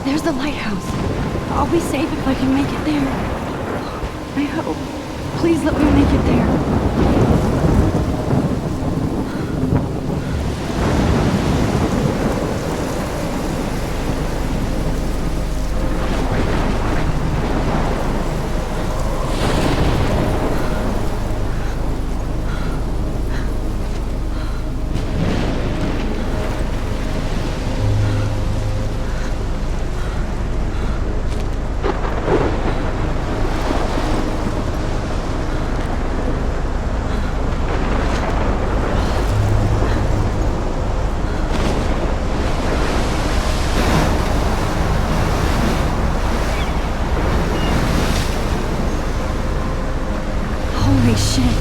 There's the lighthouse. I'll be safe if I can make it there. I hope. Please let me make it there. Holy shit.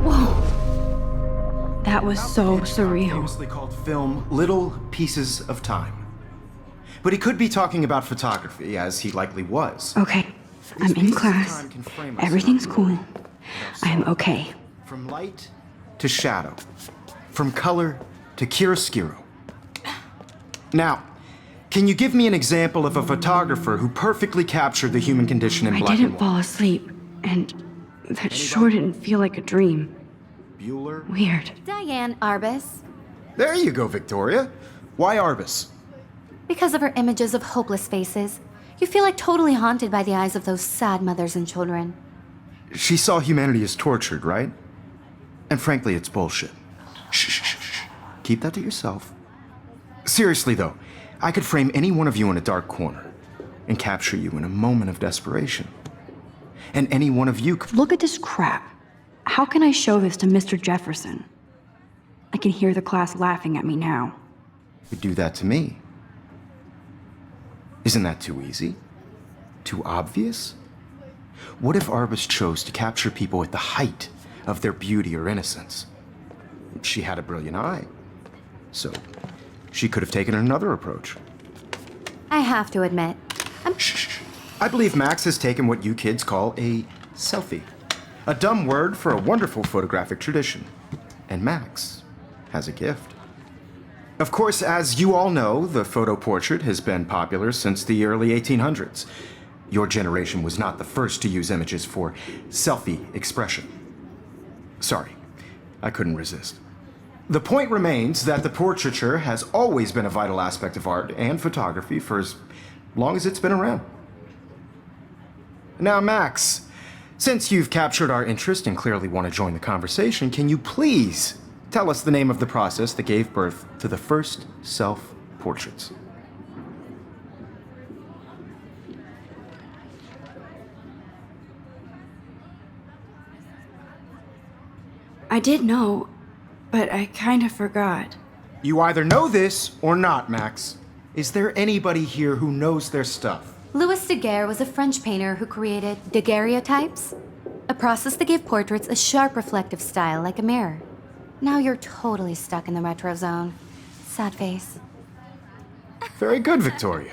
Whoa. That was so surreal. Famously called film Little Pieces of Time. But he could be talking about photography, as he likely was. Okay, I'm in class. Everything's cool. I am okay. From light to shadow. From color to chiaroscuro. Now, can you give me an example of a photographer who perfectly captured the human condition in I black and didn't white? fall asleep, and that sure didn't feel like a dream. Bueller? Weird. Diane Arbus. There you go, Victoria. Why Arbus? Because of her images of hopeless faces, you feel like totally haunted by the eyes of those sad mothers and children. She saw humanity as tortured, right? And frankly, it's bullshit. Shh, shh, shh, shh. Keep that to yourself. Seriously, though, I could frame any one of you in a dark corner and capture you in a moment of desperation. And any one of you could... Look at this crap. How can I show this to Mr. Jefferson? I can hear the class laughing at me now. do that to me. Isn't that too easy? Too obvious? What if Arbus chose to capture people at the height of their beauty or innocence? She had a brilliant eye, so she could have taken another approach. I have to admit, Shh. I believe Max has taken what you kids call a selfie. A dumb word for a wonderful photographic tradition. And Max has a gift. Of course, as you all know, the photo portrait has been popular since the early 1800s. Your generation was not the first to use images for selfie expression. Sorry, I couldn't resist. The point remains that the portraiture has always been a vital aspect of art and photography for as long as it's been around. Now, Max, since you've captured our interest and clearly want to join the conversation, can you please tell us the name of the process that gave birth to the first self-portraits? I did know, but I kind of forgot. You either know this or not, Max. Is there anybody here who knows their stuff? Louis Daguerre was a French painter who created daguerreotypes, a process that gave portraits a sharp reflective style like a mirror. Now you're totally stuck in the retro zone. Sad face. Very good, Victoria.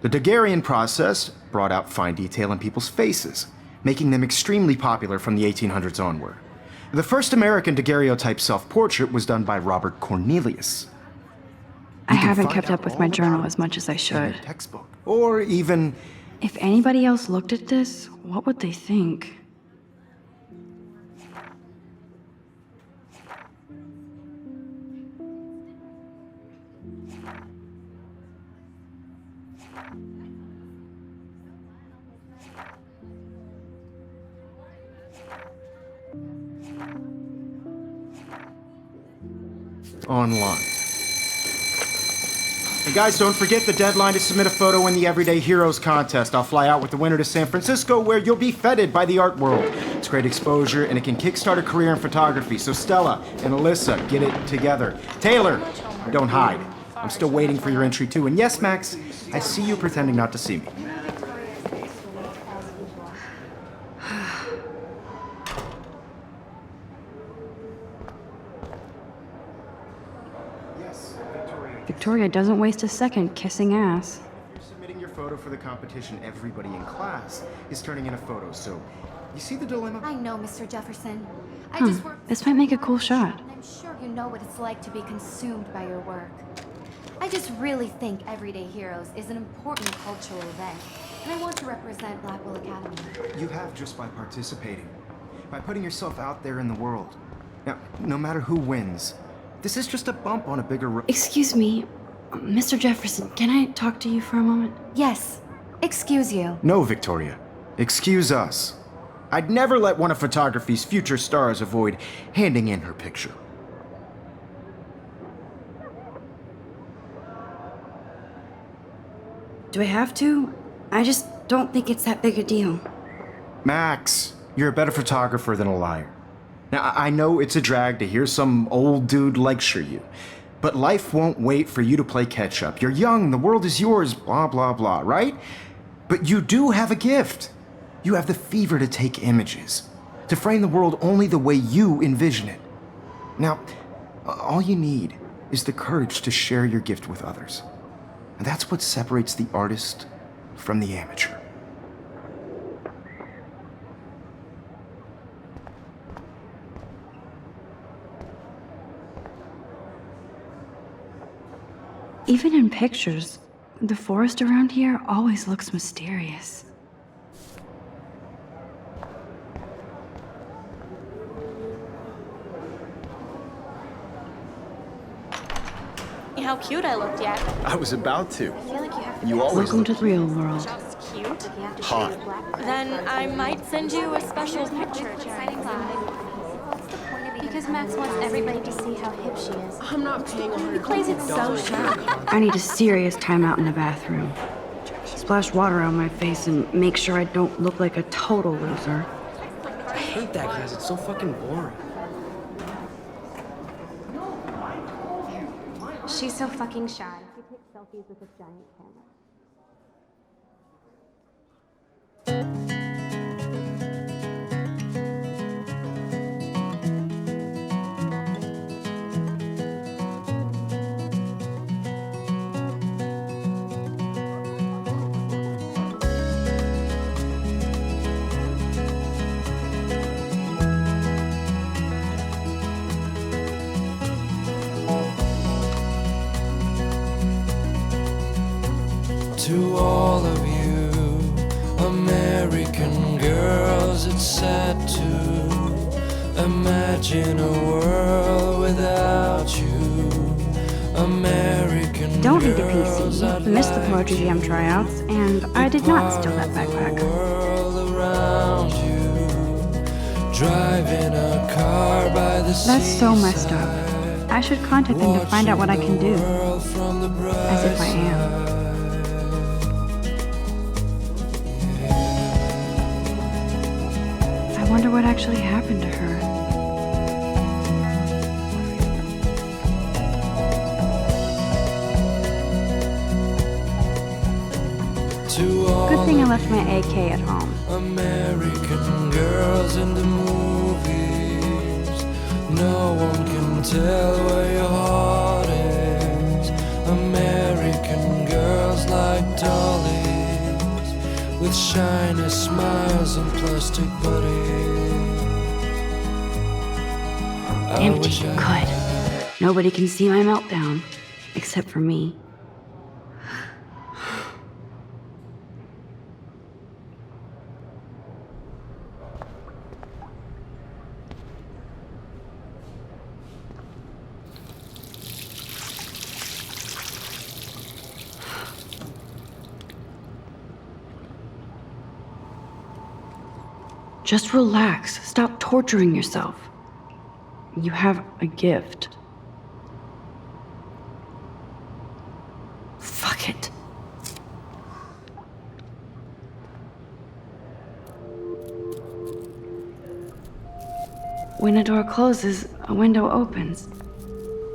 The Daguerrean process brought out fine detail in people's faces, making them extremely popular from the 1800s onward. The first American daguerreotype self-portrait was done by Robert Cornelius. I You can haven't find kept out up with all my about journal it as much as I in should. a textbook, or even... If anybody else looked at this, what would they think? online. And guys, don't forget the deadline to submit a photo in the Everyday Heroes contest. I'll fly out with the winner to San Francisco, where you'll be feted by the art world. It's great exposure, and it can kickstart a career in photography. So Stella and Alyssa, get it together. Taylor, don't hide. I'm still waiting for your entry too. And yes, Max, I see you pretending not to see me. Victoria doesn't waste a second kissing ass. You're submitting your photo for the competition. Everybody in class is turning in a photo, so you see the dilemma? I know, Mr. Jefferson. I just work. This might make a cool shot. And I'm sure you know what it's like to be consumed by your work. I just really think Everyday Heroes is an important cultural event, and I want to represent Blackwell Academy. You have just by participating, by putting yourself out there in the world. Now, no matter who wins, this is just a bump on a bigger road. Excuse me, Mr. Jefferson, can I talk to you for a moment? Yes. Excuse you. No, Victoria. Excuse us. I'd never let one of photography's future stars avoid handing in her picture. Do I have to? I just don't think it's that big a deal. Max, you're a better photographer than a liar. Now, I know it's a drag to hear some old dude lecture you, but life won't wait for you to play catch up. You're young, the world is yours, blah, blah, blah, right? But you do have a gift. You have the fever to take images, to frame the world only the way you envision it. Now, all you need is the courage to share your gift with others. And that's what separates the artist from the amateur. Even in pictures, the forest around here always looks mysterious. How cute I looked yet. I was about to. I feel like you have to You guess. always Welcome to the real world. Just cute. hot. Then I might send you a special picture during class. Because Max wants everybody to see how hip she is. I'm not paying He plays it so sharp. I need a serious timeout in the bathroom. Splash water on my face and make sure I don't look like a total loser. I hate that class. It's so fucking boring. She's so fucking shy. She takes selfies with a giant camera. To all of you American girls, it's sad to imagine a world without you. American Don't need a girls, PC. I'd Missed the like Poetry Jam tryouts, and I did not steal that the backpack. world around you, driving a car by the That's so messed up. seaside, I should contact them to find out what I can do. world from the bright As if I am. I wonder what actually happened to her. To all Good thing I left my AK at home. American girls in the movies, no one can tell where your heart is. American girls like dollies, with shiny smiles and plastic bodies. I Empty. wish I Good. Nobody can see my meltdown. Except for me. Just relax. Stop torturing yourself. You have a gift. Fuck it. When a door closes, a window opens.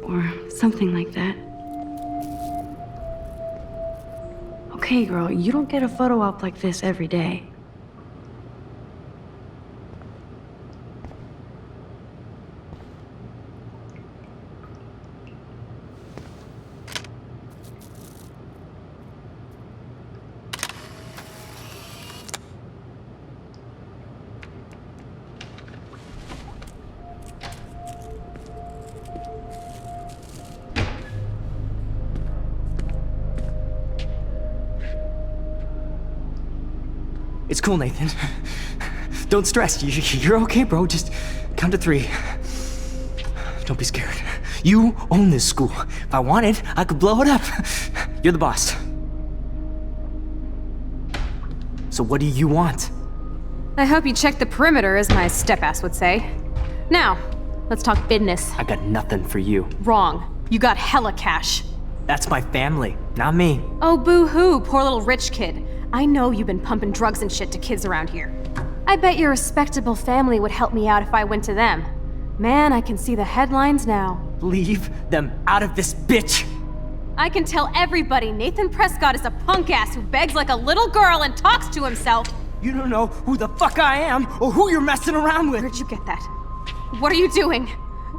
Or something like that. Okay, girl, you don't get a photo op like this every day. It's cool, Nathan. Don't stress. You're okay, bro. Just count to 3. Don't be scared. You own this school. If I wanted, I could blow it up. You're the boss. So what do you want? I hope you checked the perimeter, as my step-ass would say. Now, let's talk business. I got nothing for you. Wrong. You got hella cash. That's my family, not me. Oh, boo-hoo, poor little rich kid. I know you've been pumping drugs and shit to kids around here. I bet your respectable family would help me out if I went to them. Man, I can see the headlines now. Leave them out of this bitch! I can tell everybody Nathan Prescott is a punk ass who begs like a little girl and talks to himself. You don't know who the fuck I am or who you're messing around with. Where'd you get that? What are you doing?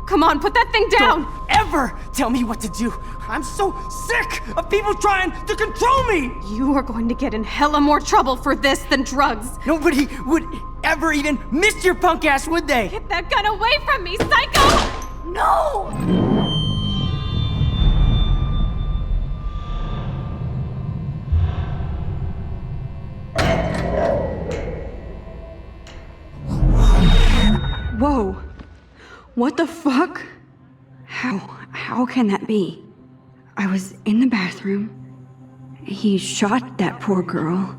Come on, put that thing down! Don't ever tell me what to do! I'm so sick of people trying to control me! You are going to get in hella more trouble for this than drugs. Nobody would ever even miss your punk ass, would they? Get that gun away from me, psycho! No! Whoa. What the fuck? How can that be? I was in the bathroom. He shot that poor girl.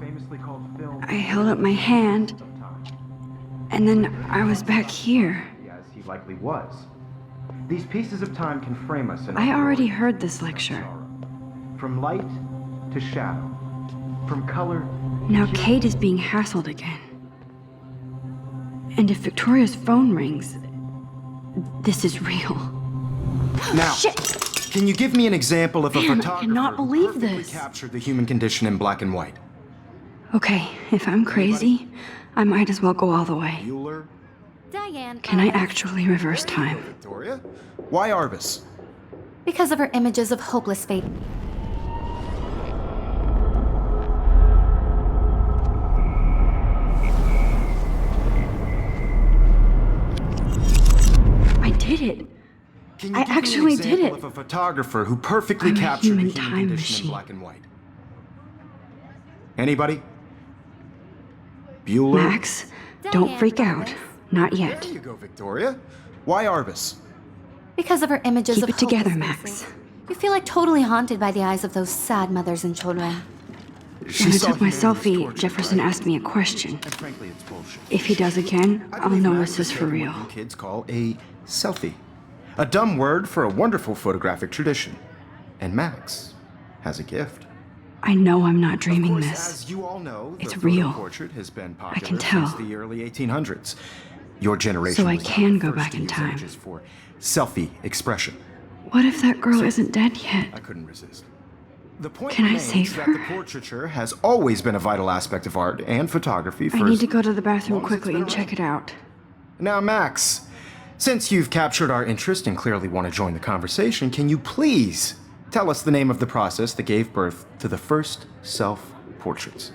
I held up my hand. And then I was back here. As he likely was. These pieces of time can frame us in I already heard this lecture. From light to shadow. From color. Now Kate is being hassled again. And if Victoria's phone rings, this is real. Now, Shit! Can you give me an example of a Man, I photographer cannot who believe perfectly this. captured the human condition in black and white? Okay, if I'm crazy, I might as well go all the way. Bueller? Diane. Can I actually reverse time? Victoria? Why Arvis? Because of her images of hopeless fate. I did it. Can you I give actually me an did example it. of a photographer who perfectly I'm a captured human the human time condition machine. in black and white? Anybody? Bueller? Max, don't freak out. Not yet. There you go, Victoria. Why Arvis? Because of her images Keep of it together, hopeless Max. faces. You feel like totally haunted by the eyes of those sad mothers and children. When I took my humanity's selfie, torture, Jefferson right? asked me a question. And frankly, it's bullshit. If he does again, I I'll believe know Max this has is for taken real. what you kids call a selfie. A dumb word for a wonderful photographic tradition. And Max has a gift. I know I'm not dreaming Of course, this. as you all know, the It's photo real. portrait has been I popular can tell. since the early 1800s. Your generation So I was not can the go first back to in use time. images for selfie expression. What if that girl isn't dead yet? I couldn't resist. The point Can I remains save that her? the portraiture has always been a vital aspect of art and photography for I need as to go to the bathroom long as it's quickly been and check it out. Now, Max, since you've captured our interest and clearly want to join the conversation, can you please tell us the name of the process that gave birth to the first self-portraits?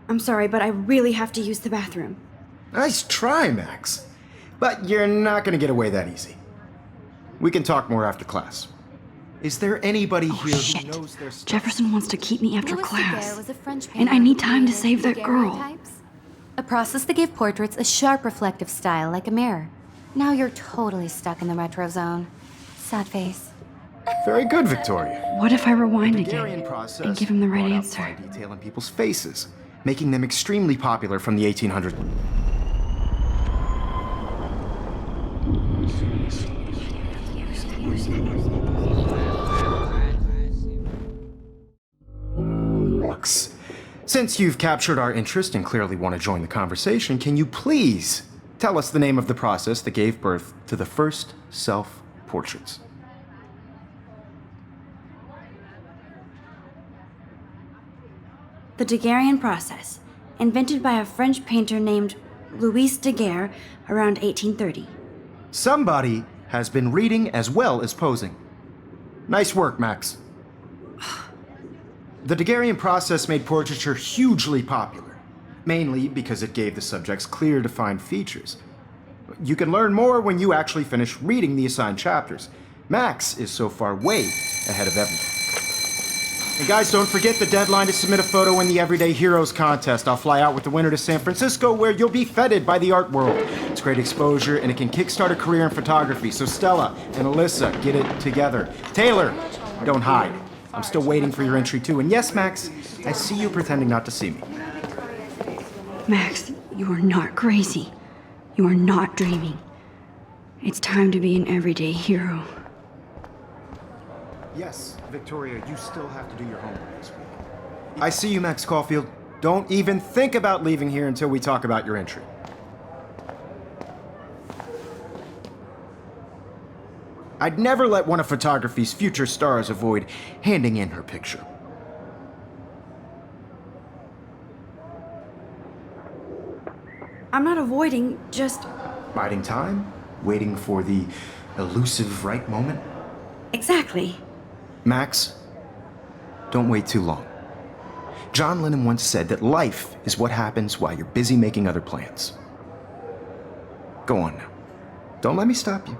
I'm sorry, but I really have to use the bathroom. Nice try, Max. But you're not going to get away that easy. We can talk more after class. Is there anybody here Shit. who knows their stuff? Jefferson wants to keep me after Louis class. Daguerre was a French And I painter need who time to created save that girl. daguerreotypes, a process that gave portraits a sharp reflective style like a mirror. Now you're totally stuck in the retro zone. Sad face. Very good, Victoria. What if I rewind Daguerrean again process and give him the right brought out answer? fine detail in people's faces, making them extremely popular from the 1800s. Since you've captured our interest and clearly want to join the conversation, can you please tell us the name of the process that gave birth to the first self-portraits? The Daguerrean process, invented by a French painter named Louis Daguerre around 1830. Somebody has been reading as well as posing. Nice work, Max. The Daguerrean process made portraiture hugely popular, mainly because it gave the subjects clear, defined features. You can learn more when you actually finish reading the assigned chapters. Max is so far way ahead of everyone. And guys, don't forget the deadline to submit a photo in the Everyday Heroes contest. I'll fly out with the winner to San Francisco, where you'll be feted by the art world. It's great exposure, and it can kickstart a career in photography. So Stella and Alyssa, get it together. Taylor, don't hide. I'm still waiting for your entry too. And yes, Max, I see you pretending not to see me. Max, you are not crazy. You are not dreaming. It's time to be an everyday hero. Yes, Victoria, you still have to do your homework this week. I see you, Max Caulfield. Don't even think about leaving here until we talk about your entry. I'd never let one of photography's future stars avoid handing in her picture. I'm not avoiding, just. Biding time? Waiting for the elusive right moment? Exactly. Max, don't wait too long. John Lennon once said that life is what happens while you're busy making other plans. Go on now. Don't let me stop you.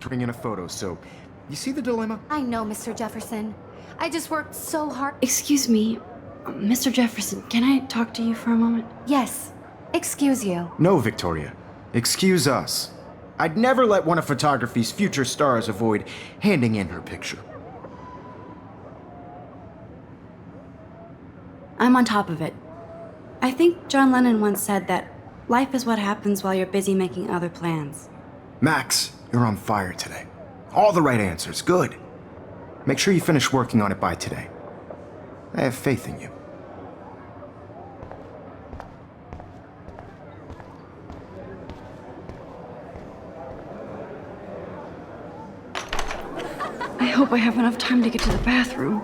Bring in a photo, so you see the dilemma? I know, Mr. Jefferson. I just worked so hard. Excuse me, Mr. Jefferson, can I talk to you for a moment? Yes. Excuse you. No, Victoria. Excuse us. I'd never let one of photography's future stars avoid handing in her picture. I'm on top of it. I think John Lennon once said that life is what happens while you're busy making other plans. Max, you're on fire today. All the right answers. Good. Make sure you finish working on it by today. I have faith in you. I hope I have enough time to get to the bathroom.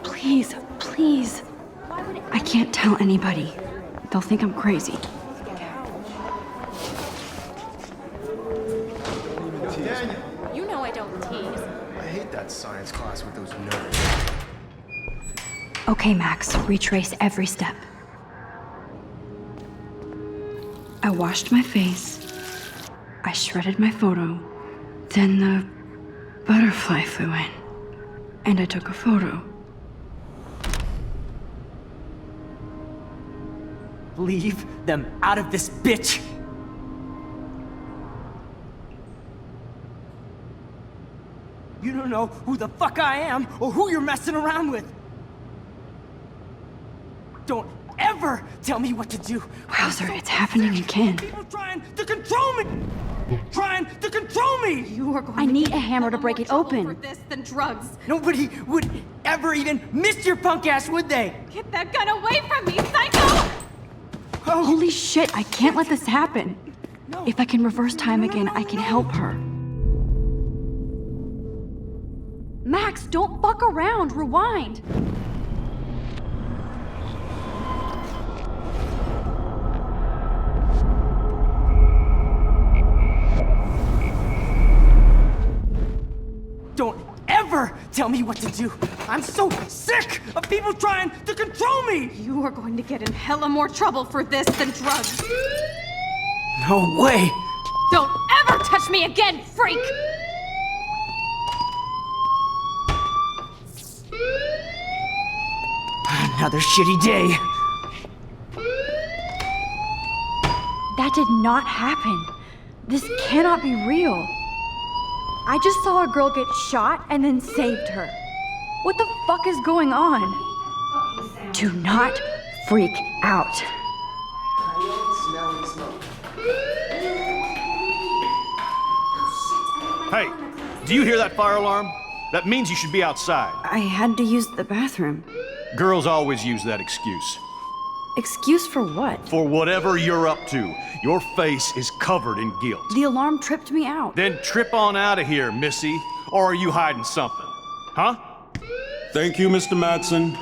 Please, please. I can't tell anybody. They'll think I'm crazy. You know I don't tease. I hate that science class with those nerds. Okay, Max, retrace every step. I washed my face. I shredded my photo. Then the butterfly flew in. And I took a photo. Leave them out of this bitch! You don't know who the fuck I am or who you're messing around with. Don't ever tell me what to do. Wowzer, it's happening again. People trying to control me! Trying to control me! You are going I to need get a hammer to in break more it trouble open. For this than drugs. Nobody would ever even miss your punk ass, would they? Get that gun away from me, psycho! Holy shit, I can't let this happen. If I can reverse time again, I can help her. Max, don't fuck around. Rewind. Don't ever tell me what to do. I'm so sick of people trying to control me. You are going to get in hella more trouble for this than drugs. No way. Don't ever touch me again, freak! Another shitty day. That did not happen. This cannot be real. I just saw a girl get shot and then saved her. What the fuck is going on? Do not freak out. Hey, do you hear that fire alarm? That means you should be outside. I had to use the bathroom. Girls always use that excuse. Excuse for what? For whatever you're up to, your face is covered in guilt. The alarm tripped me out. Then trip on out of here, Missy. Or are you hiding something? Huh? Thank you, Mr. Madsen.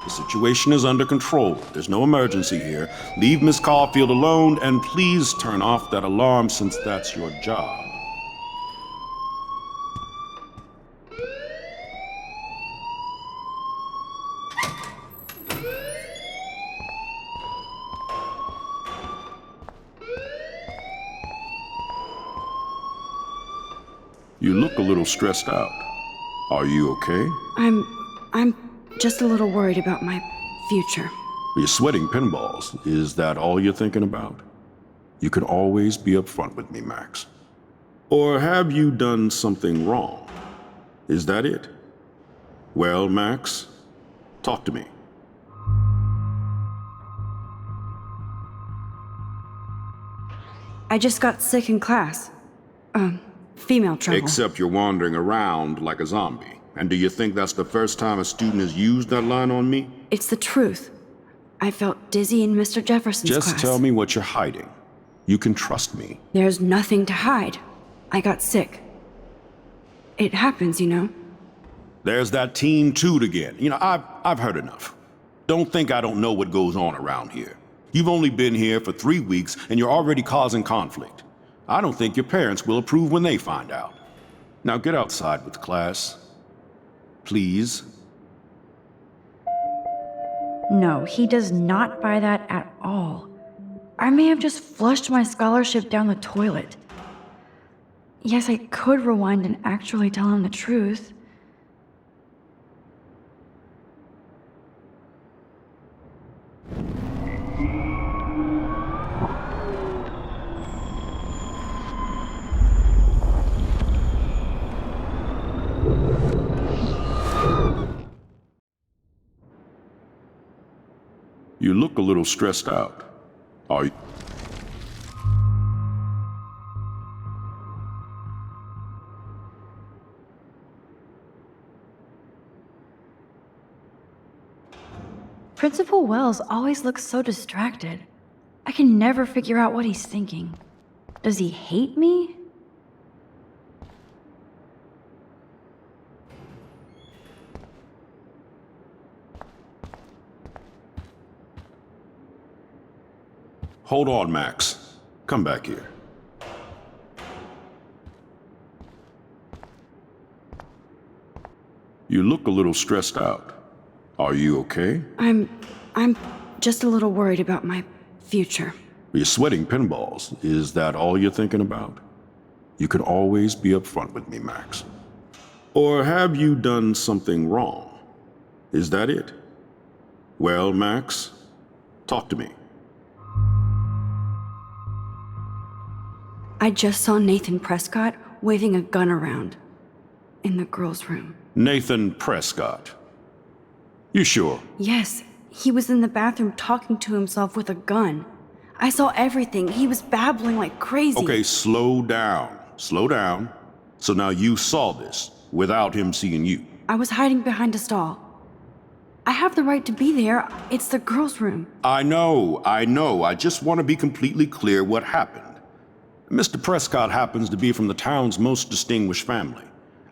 The situation is under control. There's no emergency here. Leave Miss Caulfield alone, and please turn off that alarm since that's your job. You look a little stressed out. Are you okay? I'm just a little worried about my future. You're sweating pinballs. Is that all you're thinking about? You can always be upfront with me, Max. Or have you done something wrong? Is that it? Well, Max, talk to me. I just got sick in class. Female trouble. Except you're wandering around like a zombie. And do you think that's the first time a student has used that line on me? It's the truth. I felt dizzy in Mr. Jefferson's class. Just tell me what you're hiding. You can trust me. There's nothing to hide. I got sick. It happens, you know. There's that teen toot again. You know, I've heard enough. Don't think I don't know what goes on around here. You've only been here for 3 weeks and you're already causing conflict. I don't think your parents will approve when they find out. Now get outside with class. Please. No, he does not buy that at all. I may have just flushed my scholarship down the toilet. Yes, I could rewind and actually tell him the truth. You look a little stressed out. Are you? Principal Wells always looks so distracted. I can never figure out what he's thinking. Does he hate me? Hold on, Max. Come back here. You look a little stressed out. Are you okay? I'm just a little worried about my future. You're sweating pinballs. Is that all you're thinking about? You can always be upfront with me, Max. Or have you done something wrong? Is that it? Well, Max, talk to me. I just saw Nathan Prescott waving a gun around in the girls' room. Nathan Prescott. You sure? Yes, he was in the bathroom talking to himself with a gun. I saw everything. He was babbling like crazy. Okay, slow down. Slow down. So now you saw this without him seeing you. I was hiding behind a stall. I have the right to be there. It's the girls' room. I know. I just want to be completely clear what happened. Mr. Prescott happens to be from the town's most distinguished family,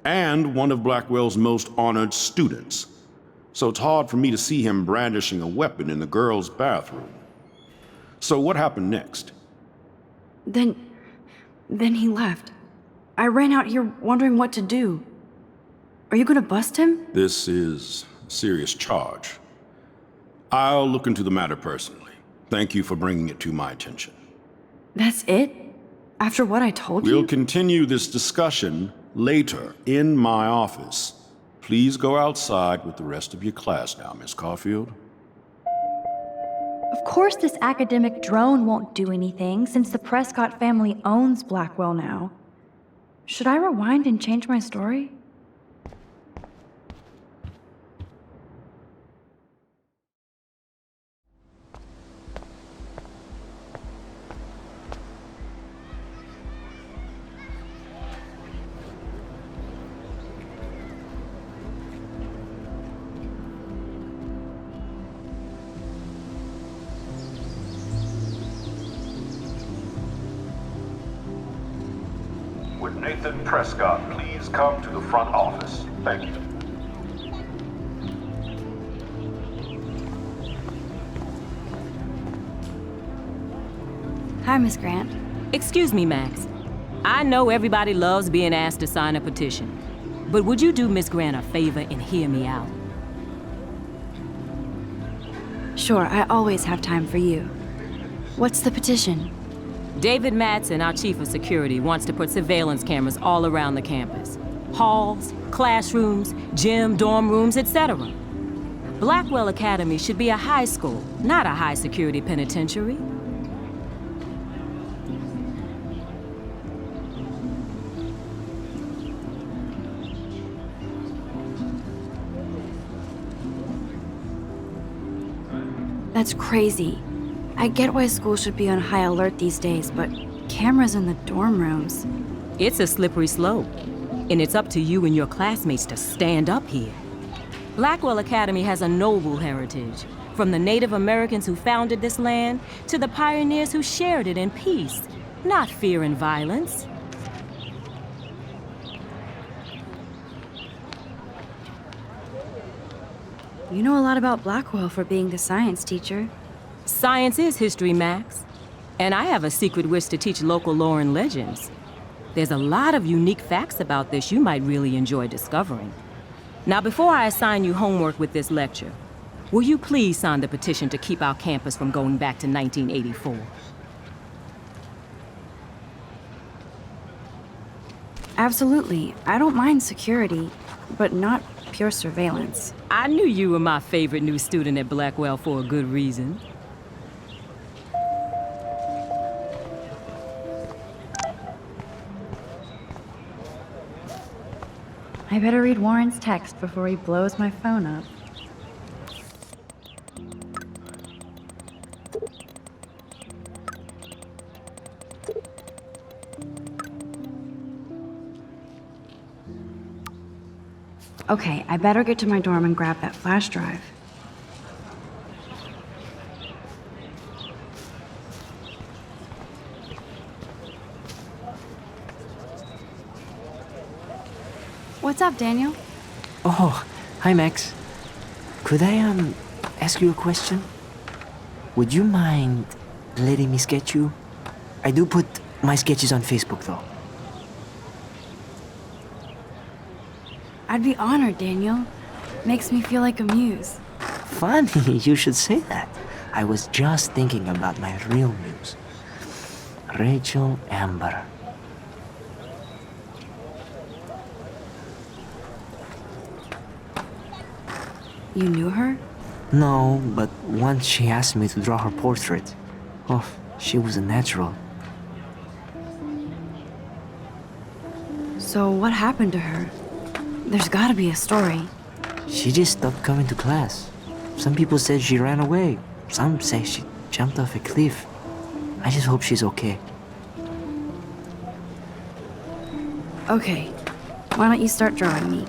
and one of Blackwell's most honored students. So it's hard for me to see him brandishing a weapon in the girls' bathroom. So what happened next? Then he left. I ran out here wondering what to do. Are you gonna bust him? This is a serious charge. I'll look into the matter personally. Thank you for bringing it to my attention. That's it? After what I told you? We'll continue this discussion later in my office. Please go outside with the rest of your class now, Miss Caulfield. Of course this academic drone won't do anything since the Prescott family owns Blackwell now. Should I rewind and change my story? Would Nathan Prescott please come to the front office? Thank you. Hi, Miss Grant. Excuse me, Max. I know everybody loves being asked to sign a petition, but would you do Miss Grant a favor and hear me out? Sure, I always have time for you. What's the petition? David Madsen, our chief of security, wants to put surveillance cameras all around the campus. Halls, classrooms, gym, dorm rooms, etc. Blackwell Academy should be a high school, not a high-security penitentiary. That's crazy. I get why schools should be on high alert these days, but cameras in the dorm rooms. It's a slippery slope, and it's up to you and your classmates to stand up here. Blackwell Academy has a noble heritage, from the Native Americans who founded this land to the pioneers who shared it in peace, not fear and violence. You know a lot about Blackwell for being the science teacher. Science is history, Max. And I have a secret wish to teach local lore and legends. There's a lot of unique facts about this you might really enjoy discovering. Now, before I assign you homework with this lecture, will you please sign the petition to keep our campus from going back to 1984? Absolutely. I don't mind security, but not pure surveillance. I knew you were my favorite new student at Blackwell for a good reason. I better read Warren's text before he blows my phone up. Okay, I better get to my dorm and grab that flash drive. What's up, Daniel? Oh, hi, Max. Could I, ask you a question? Would you mind letting me sketch you? I do put my sketches on Facebook, though. I'd be honored, Daniel. Makes me feel like a muse. Funny, you should say that. I was just thinking about my real muse. Rachel Amber. You knew her? No, but once she asked me to draw her portrait. Oh, she was a natural. So what happened to her? There's gotta be a story. She just stopped coming to class. Some people said she ran away. Some say she jumped off a cliff. I just hope she's okay. Okay, why don't you start drawing me?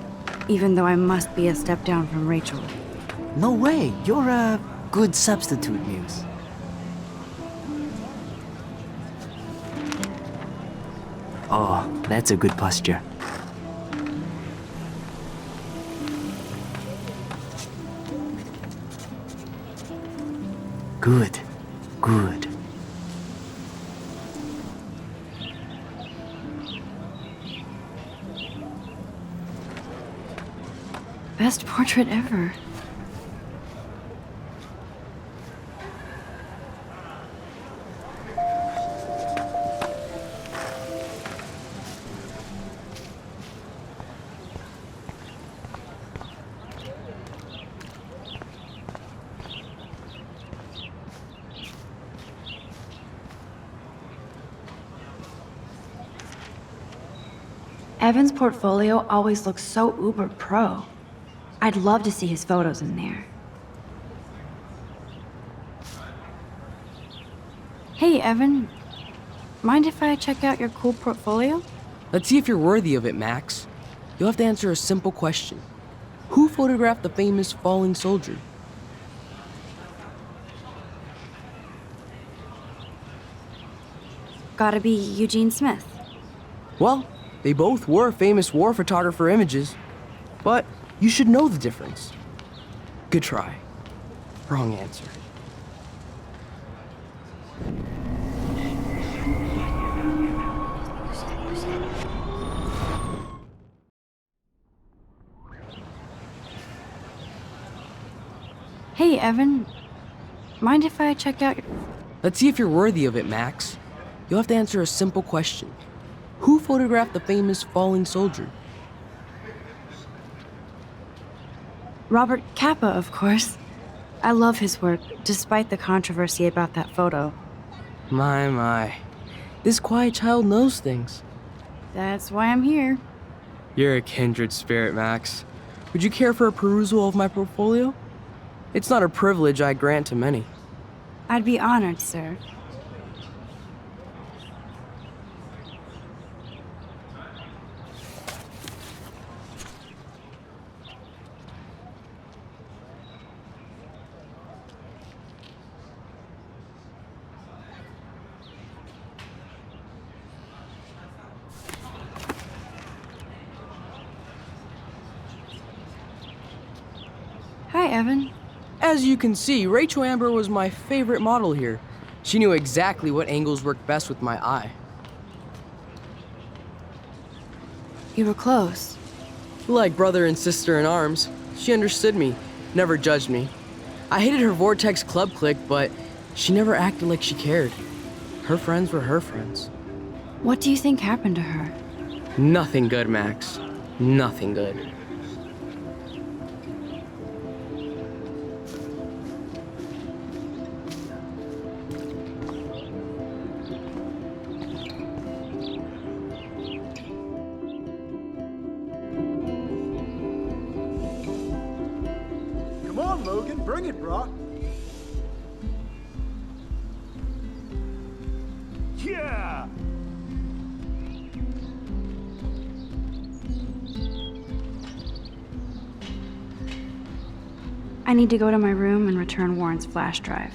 Even though I must be a step down from Rachel. No way, you're a good substitute, Muse. Oh, that's a good posture. Good, good. Best portrait ever. Evan's portfolio always looks so uber pro. I'd love to see his photos in there. Hey, Evan. Mind if I check out your cool portfolio? Let's see if you're worthy of it, Max. You'll have to answer a simple question. Who photographed the famous falling soldier? Gotta be Eugene Smith. Well, they both were famous war photographer images, but you should know the difference. Good try. Wrong answer. Hey, Evan. Mind if I check out your... Let's see if you're worthy of it, Max. You'll have to answer a simple question. Who photographed the famous falling soldier? Robert Capa, of course. I love his work, despite the controversy about that photo. My. This quiet child knows things. That's why I'm here. You're a kindred spirit, Max. Would you care for a perusal of my portfolio? It's not a privilege I grant to many. I'd be honored, sir. Hi, Evan. As you can see, Rachel Amber was my favorite model here. She knew exactly what angles worked best with my eye. You were close. Like brother and sister in arms, she understood me, never judged me. I hated her Vortex Club clique, but she never acted like she cared. Her friends were her friends. What do you think happened to her? Nothing good, Max. Nothing good. Come on, Logan, bring it, brah. Yeah! I need to go to my room and return Warren's flash drive.